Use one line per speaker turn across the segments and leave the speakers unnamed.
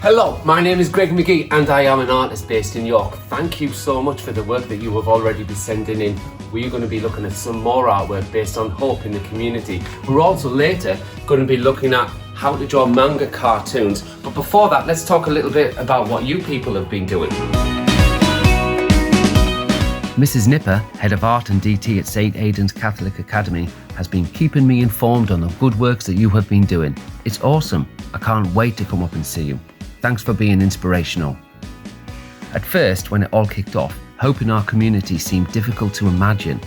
Hello, my name is Greg McGee and I am an artist based in York. Thank you so much for the work that you have already been sending in. We're going to be looking at some more artwork based on hope in the community. We're also later going to be looking at how to draw manga cartoons. But before that, let's talk a little bit about what you people have been doing.
Mrs. Nipper, head of art and DT at St. Aidan's Catholic Academy, has been keeping me informed on the good works that you have been doing. It's awesome. I can't wait to come up and see you. Thanks for being inspirational. At first, when it all kicked off, hope in our community seemed difficult to imagine.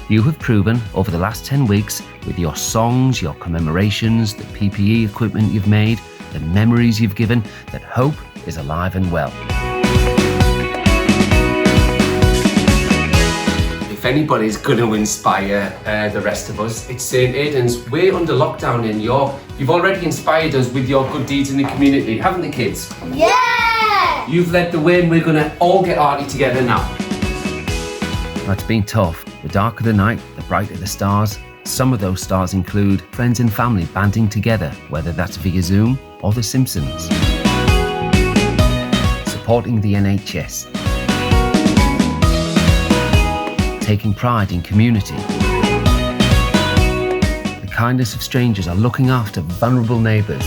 You have proven over the last 10 weeks, with your songs, your commemorations, the PPE equipment you've made, the memories you've given, that hope is alive and well.
If anybody's going to inspire the rest of us, it's St. Aidan's. We're under lockdown in York. You've already inspired us with your good deeds in the community, haven't the kids?
Yeah!
You've led the way and we're going to all get arty together now.
It's been tough. The darker the night, the brighter the stars. Some of those stars include friends and family banding together, whether that's via Zoom or The Simpsons. Supporting the NHS. Taking pride in community. The kindness of strangers are looking after vulnerable neighbours.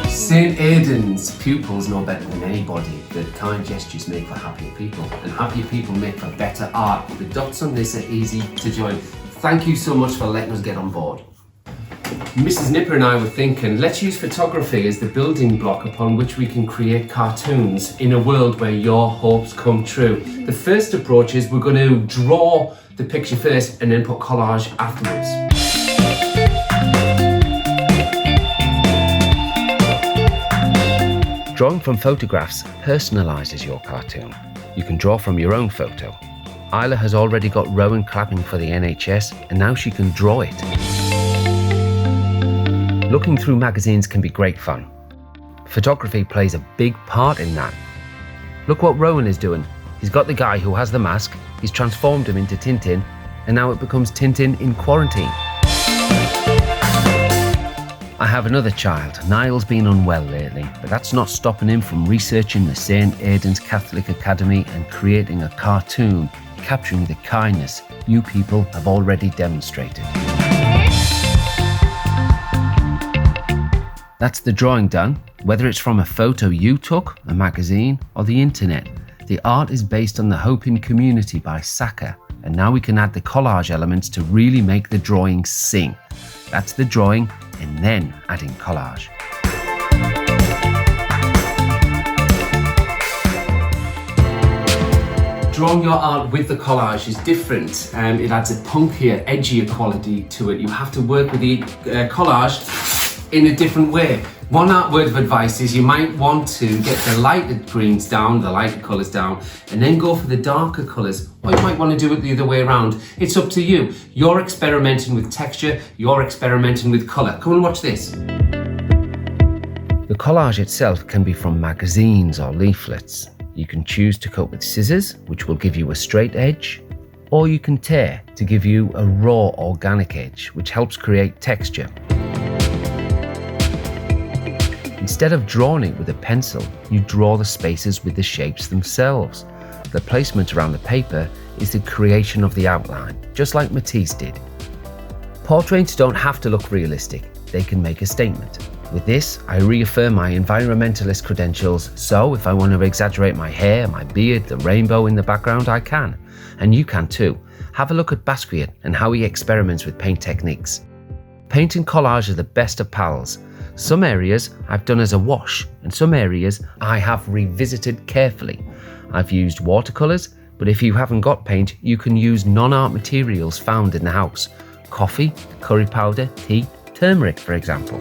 St. Aidan's pupils know better than anybody that kind gestures make for happier people, and happier people make for better art. The dots on this are easy to join. Thank you so much for letting us get on board. Mrs. Nipper and I were thinking, let's use photography as the building block upon which we can create cartoons in a world where your hopes come true. The first approach is we're going to draw the picture first and then put collage afterwards.
Drawing from photographs personalises your cartoon. You can draw from your own photo. Isla has already got Rowan clapping for the NHS and now she can draw it. Looking through magazines can be great fun. Photography plays a big part in that. Look what Rowan is doing. He's got the guy who has the mask, he's transformed him into Tintin, and now it becomes Tintin in quarantine. I have another child. Niall's been unwell lately, but that's not stopping him from researching the St. Aidan's Catholic Academy and creating a cartoon capturing the kindness you people have already demonstrated. That's the drawing done. Whether it's from a photo you took, a magazine, or the internet, the art is based on the Hope in Community by Saka, and now we can add the collage elements to really make the drawing sing. That's the drawing, and then adding collage.
Drawing your art with the collage is different. It adds a punkier, edgier quality to it. You have to work with the collage in a different way. One word of advice is you might want to get the lighter greens down, the lighter colours down, and then go for the darker colours. Or you might want to do it the other way around. It's up to you. You're experimenting with texture, you're experimenting with colour. Come and watch this.
The collage itself can be from magazines or leaflets. You can choose to cut with scissors, which will give you a straight edge, or you can tear to give you a raw organic edge, which helps create texture. Instead of drawing it with a pencil, you draw the spaces with the shapes themselves. The placement around the paper is the creation of the outline, just like Matisse did. Portraits don't have to look realistic, they can make a statement. With this, I reaffirm my environmentalist credentials, so if I want to exaggerate my hair, my beard, the rainbow in the background, I can. And you can too. Have a look at Basquiat and how he experiments with paint techniques. Paint and collage are the best of pals. Some areas I've done as a wash, and some areas I have revisited carefully. I've used watercolours, but if you haven't got paint, you can use non-art materials found in the house. Coffee, curry powder, tea, turmeric, for example.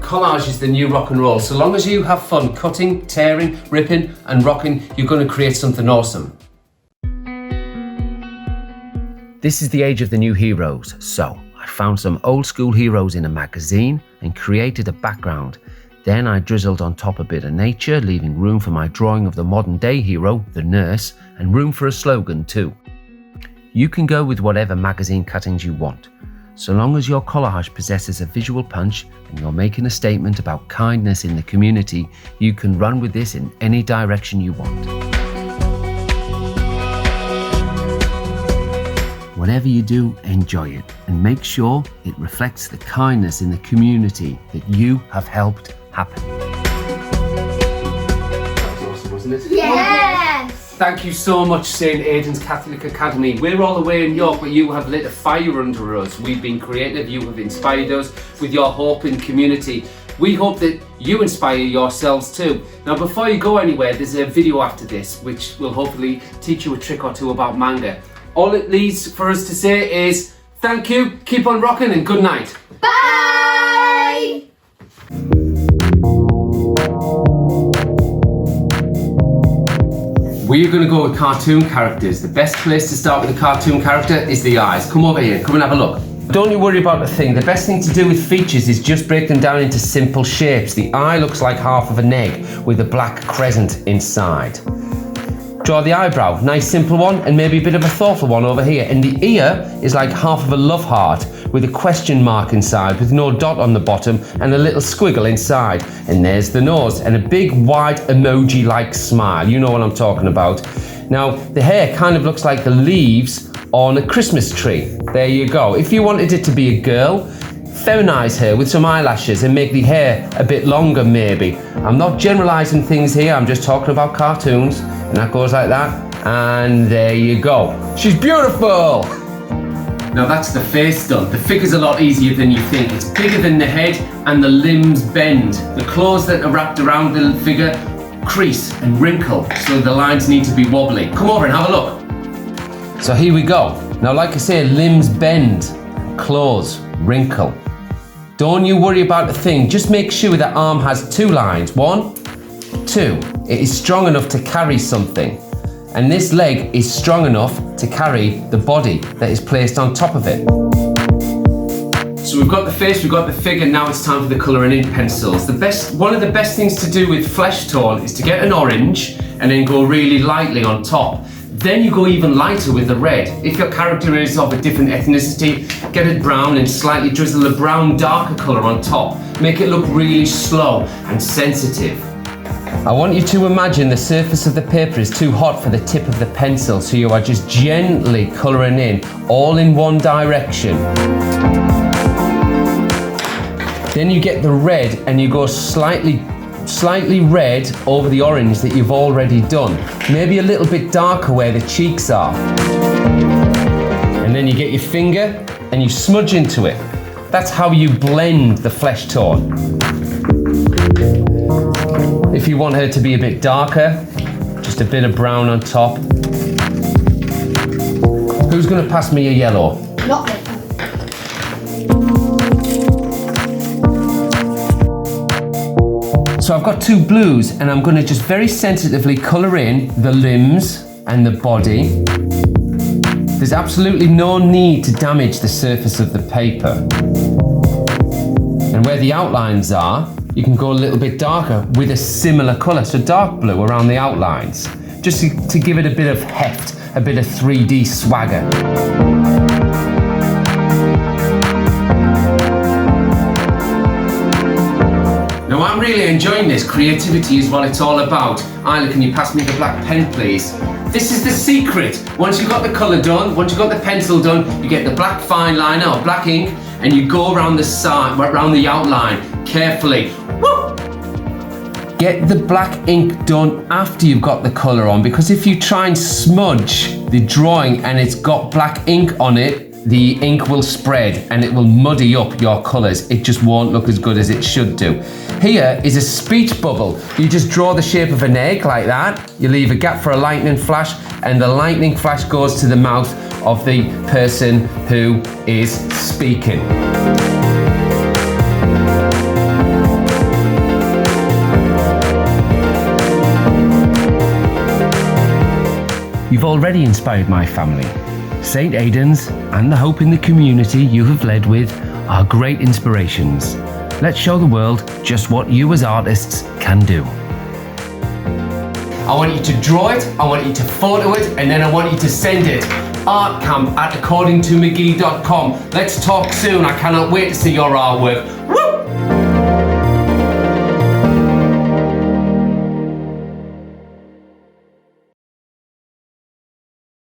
Collage is the new rock and roll. So long as you have fun cutting, tearing, ripping and rocking, you're going to create something awesome.
This is the age of the new heroes, so I found some old school heroes in a magazine and created a background. Then I drizzled on top a bit of nature, leaving room for my drawing of the modern day hero, the nurse, and room for a slogan too. You can go with whatever magazine cuttings you want. So long as your collage possesses a visual punch and you're making a statement about kindness in the community, you can run with this in any direction you want. Whatever you do, enjoy it and make sure it reflects the kindness in the community that you have helped happen.
That was awesome, wasn't it?
Yes!
Thank you so much, St. Aidan's Catholic Academy. We're all the way in York, but you have lit a fire under us. We've been creative, you have inspired us with your hope in community. We hope that you inspire yourselves too. Now, before you go anywhere, there's a video after this, which will hopefully teach you a trick or two about manga. All it needs for us to say is, thank you, keep on rocking, and good night.
Bye!
We're going to go with cartoon characters. The best place to start with a cartoon character is the eyes. Come over here, come and have a look. Don't you worry about the thing. The best thing to do with features is just break them down into simple shapes. The eye looks like half of an egg with a black crescent inside. Draw the eyebrow, nice simple one, and maybe a bit of a thoughtful one over here. And the ear is like half of a love heart with a question mark inside with no dot on the bottom and a little squiggle inside. And there's the nose and a big wide emoji-like smile. You know what I'm talking about. Now, the hair kind of looks like the leaves on a Christmas tree. There you go. If you wanted it to be a girl, feminize her with some eyelashes and make the hair a bit longer maybe. I'm not generalizing things here, I'm just talking about cartoons. And that goes like that, and there you go. She's beautiful! Now that's the face done. The figure's a lot easier than you think. It's bigger than the head and the limbs bend. The claws that are wrapped around the figure crease and wrinkle, so the lines need to be wobbly. Come over and have a look. So here we go. Now like I say, limbs bend, claws wrinkle. Don't you worry about the thing, just make sure that arm has two lines. 1, 2. It is strong enough to carry something. And this leg is strong enough to carry the body that is placed on top of it. So we've got the face, we've got the figure, now it's time for the colouring in pencils. One of the best things to do with flesh tone is to get an orange and then go really lightly on top. Then you go even lighter with the red. If your character is of a different ethnicity, get it brown and slightly drizzle a brown darker colour on top. Make it look really slow and sensitive. I want you to imagine the surface of the paper is too hot for the tip of the pencil, so you are just gently colouring in, all in one direction. Then you get the red and you go slightly red over the orange that you've already done. Maybe a little bit darker where the cheeks are. And then you get your finger and you smudge into it. That's how you blend the flesh tone. If you want her to be a bit darker, just a bit of brown on top. Who's going to pass me a yellow?
Not me.
So I've got two blues and I'm going to just very sensitively colour in the limbs and the body. There's absolutely no need to damage the surface of the paper. And where the outlines are, you can go a little bit darker with a similar colour, so dark blue around the outlines, just to give it a bit of heft, a bit of 3D swagger. Now I'm really enjoying this. Creativity is what it's all about. Isla, can you pass me the black pen, please? This is the secret. Once you've got the colour done, once you've got the pencil done, you get the black fine liner or black ink and you go around the side, around the outline carefully. Woo! Get the black ink done after you've got the colour on, because if you try and smudge the drawing and it's got black ink on it, the ink will spread and it will muddy up your colours. It just won't look as good as it should do. Here is a speech bubble. You just draw the shape of an egg like that. You leave a gap for a lightning flash and the lightning flash goes to the mouth of the person who is speaking. You've already inspired my family. St. Aidan's and the hope in the community you have led with are great inspirations.
Let's show the world just what you as artists can do.
I want you to draw it, I want you to photo it, and then I want you to send it. artcamp@accordingtomcgee.com. Let's talk soon. I cannot wait to see your artwork. Woo!